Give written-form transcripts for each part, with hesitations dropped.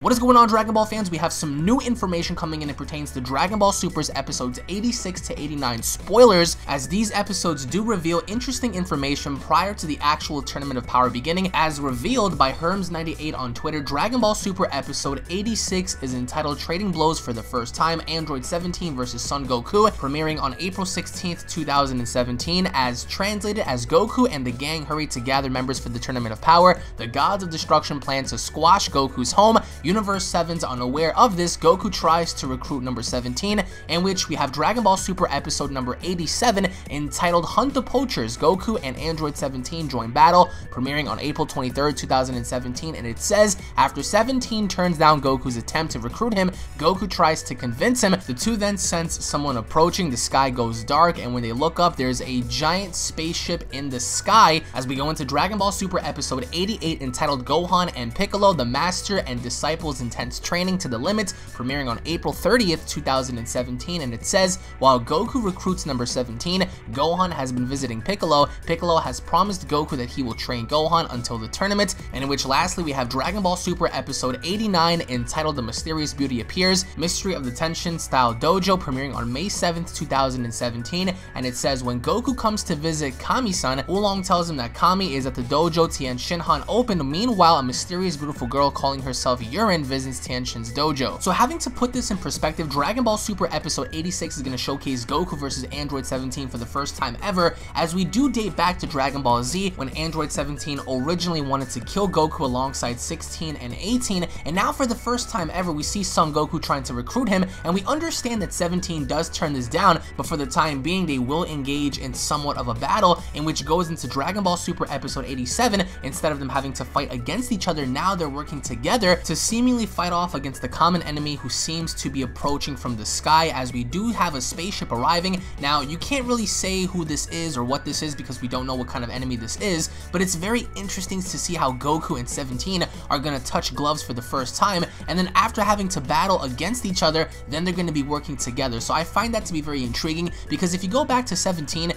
What is going on, Dragon Ball fans? We have some new information coming in. It pertains to Dragon Ball Super's episodes 86 to 89. Spoilers, as these episodes do reveal interesting information prior to the actual Tournament of Power beginning. As revealed by Herms98 on Twitter, Dragon Ball Super episode 86 is entitled Trading Blows for the First Time, Android 17 vs Son Goku, premiering on April 16th, 2017. As translated as Goku and the gang hurry to gather members for the Tournament of Power, the Gods of Destruction plan to squash Goku's home. Universe 7's unaware of this. Goku tries to recruit number 17, in which we have Dragon Ball Super episode number 87 entitled Hunt the Poachers. Goku and Android 17 join battle, premiering on April 23rd, 2017, and it says, after 17 turns down Goku's attempt to recruit him, Goku tries to convince him. The two then sense someone approaching. The sky goes dark, and when they look up, there's a giant spaceship in the sky. As we go into Dragon Ball Super episode 88 entitled Gohan and Piccolo, the Master and Disciple intense training to the limit, premiering on April 30th, 2017, and it says, while Goku recruits number 17, Gohan has been visiting Piccolo. Piccolo has promised Goku that he will train Gohan until the tournament, and in which lastly we have Dragon Ball Super episode 89 entitled The Mysterious Beauty Appears, Mystery of the Tenshin Style Dojo, premiering on May 7th, 2017, and it says, when Goku comes to visit Kami-san, Oolong tells him that Kami is at the dojo Tien Shinhan opened. Meanwhile, a mysterious beautiful girl calling herself Urine visits Tianshin's dojo. So having to put this in perspective, Dragon Ball Super episode 86 is going to showcase Goku versus Android 17 for the first time ever, as we do date back to Dragon Ball Z when Android 17 originally wanted to kill Goku alongside 16 and 18, and now for the first time ever we see Son Goku trying to recruit him, and we understand that 17 does turn this down, but for the time being they will engage in somewhat of a battle in which goes into Dragon Ball Super episode 87. Instead of them having to fight against each other, now they're working together to seemingly fight off against the common enemy who seems to be approaching from the sky, as we do have a spaceship arriving. Now, you can't really say who this is or what this is because we don't know what kind of enemy this is, but it's very interesting to see how Goku and 17 are going to touch gloves for the first time, and then after having to battle against each other, then they're going to be working together. So I find that to be very intriguing, because if you go back to 17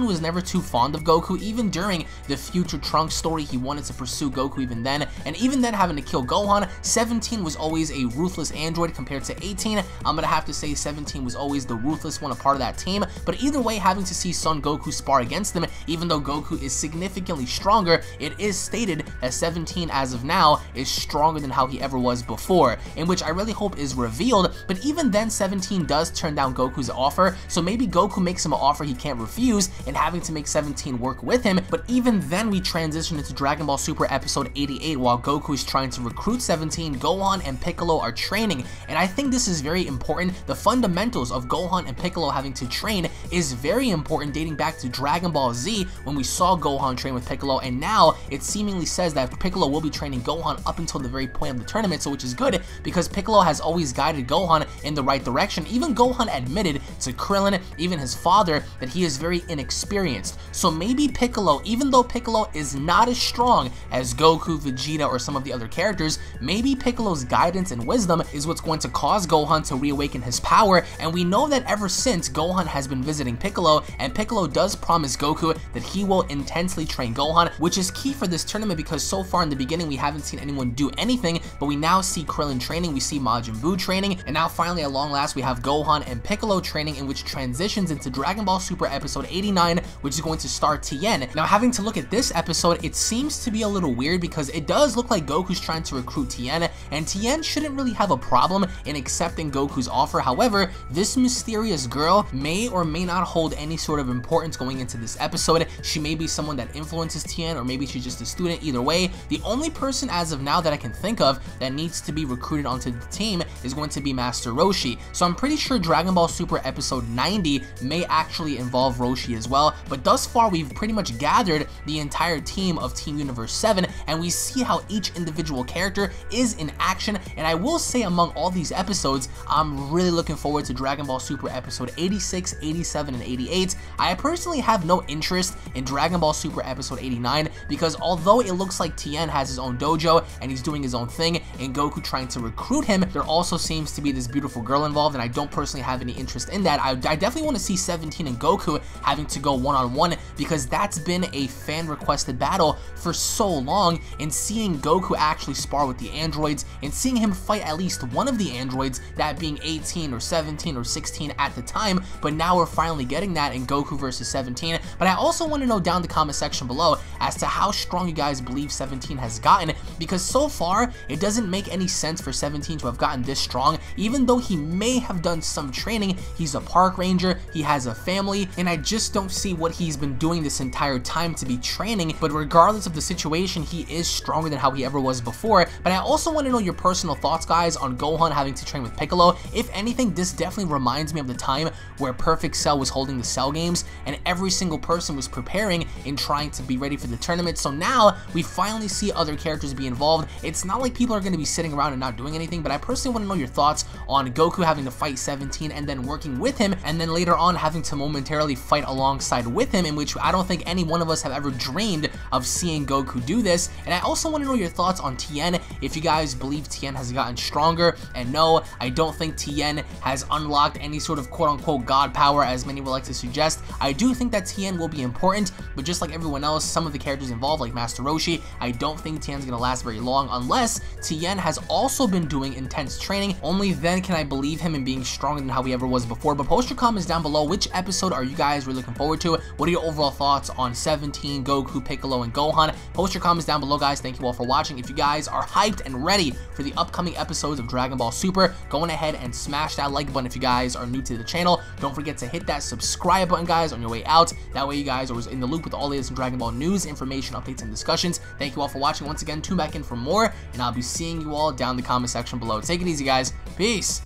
was never too fond of Goku. Even during the Future Trunks story, he wanted to pursue Goku even then, and even then having to kill Gohan, 17 was always a ruthless android compared to 18. I'm gonna have to say 17 was always the ruthless one, a part of that team, but either way, having to see Son Goku spar against them, even though Goku is significantly stronger, it is stated that 17 as of now is stronger than how he ever was before, in which I really hope is revealed. But even then, 17 does turn down Goku's offer, so maybe Goku makes him an offer he can't refuse, and having to make 17 work with him. But even then, we transition into Dragon Ball Super episode 88 while Goku is trying to recruit 17, Gohan and Piccolo are training, and I think this is very important. The fundamentals of Gohan and Piccolo having to train is very important, dating back to Dragon Ball Z when we saw Gohan train with Piccolo, and now it seemingly says that Piccolo will be training Gohan up until the very point of the tournament, so which is good because Piccolo has always guided Gohan in the right direction. Even Gohan admitted to Krillin, even his father, that he is very inexperienced. So maybe Piccolo, even though Piccolo is not as strong as Goku, Vegeta, or some of the other characters, maybe Piccolo's guidance and wisdom is what's going to cause Gohan to reawaken his power. And we know that ever since Gohan has been visiting Piccolo, and Piccolo does promise Goku that he will intensely train Gohan, which is key for this tournament because so far in the beginning we haven't seen anyone do anything, but we now see Krillin training, we see Majin Buu training, and now finally at long last we have Gohan and Piccolo training, in which transitions into Dragon Ball Super episode 89, which is going to star Tien. Now, having to look at this episode, it seems to be a little weird because it does look like Goku's trying to recruit Tien, and Tien shouldn't really have a problem in accepting Goku's offer. However, this mysterious girl may or may not hold any sort of importance going into this episode. She may be someone that influences Tien, or maybe she's just a student. Either way, the only person as of now that I can think of that needs to be recruited onto the team is going to be Master Roshi. So I'm pretty sure Dragon Ball Super episode 90 may actually involve Roshi as well, but thus far we've pretty much gathered the entire team of Team Universe 7, and we see how each individual character is in action. And I will say, among all these episodes, I'm really looking forward to Dragon Ball Super episode 86, 87, and 88. I personally have no interest in Dragon Ball Super episode 89 because although it looks like Tien has his own dojo and he's doing his own thing, and Goku trying to recruit him, there also seems to be this beautiful girl involved, and I don't personally have any interest in that. I definitely want to see 17 and Goku having to go one-on-one, because that's been a fan requested battle for so long, and seeing Goku actually spar with the androids and seeing him fight at least one of the androids, that being 18 or 17 or 16 at the time, but now we're finally getting that in Goku versus 17. But I also want to know down in the comment section below as to how strong you guys believe 17 has gotten, because so far it doesn't make any sense for 17 to have gotten this strong. Even though he may have done some training, he's a park ranger, he has a family, and I just don't see what he's been doing this entire time to be training. But regardless of the situation, he is stronger than how he ever was before. But I also want to know your personal thoughts, guys, on Gohan having to train with Piccolo. If anything, this definitely reminds me of the time where Perfect Cell was holding the Cell games and every single person was preparing and trying to be ready for the tournament. So now we finally see other characters be involved. It's not like people are going to be sitting around and not doing anything, but I personally want to know your thoughts on Goku having to fight 17 and then working with him, and then later on having to momentarily fight alongside with him, in which I don't think any one of us have ever dreamed of seeing Goku do this. And I also want to know your thoughts on Tien, if you guys believe Tien has gotten stronger. And no, I don't think Tien has unlocked any sort of quote-unquote god power as many would like to suggest. I do think that Tien will be important, but just like everyone else, some of the characters involved like Master Roshi, I don't think Tien's gonna last very long unless Tien has also been doing intense training. Only then can I believe him in being stronger than how he ever was before. But post your comments down below. Which episode are you guys really looking forward to? What are your overall thoughts on 17, Goku, Piccolo, and Gohan? Post your comments down below, guys. Thank you all for watching. If you guys are hyped and ready for the upcoming episodes of Dragon Ball Super, go on ahead and smash that like button if you guys are new to the channel. Don't forget to hit that subscribe button, guys, on your way out. That way you guys are always in the loop with all the latest Dragon Ball news, information, updates, and discussions. Thank you all for watching. Once again, tune back in for more, and I'll be seeing you all down in the comment section below. Take it easy, guys. Peace.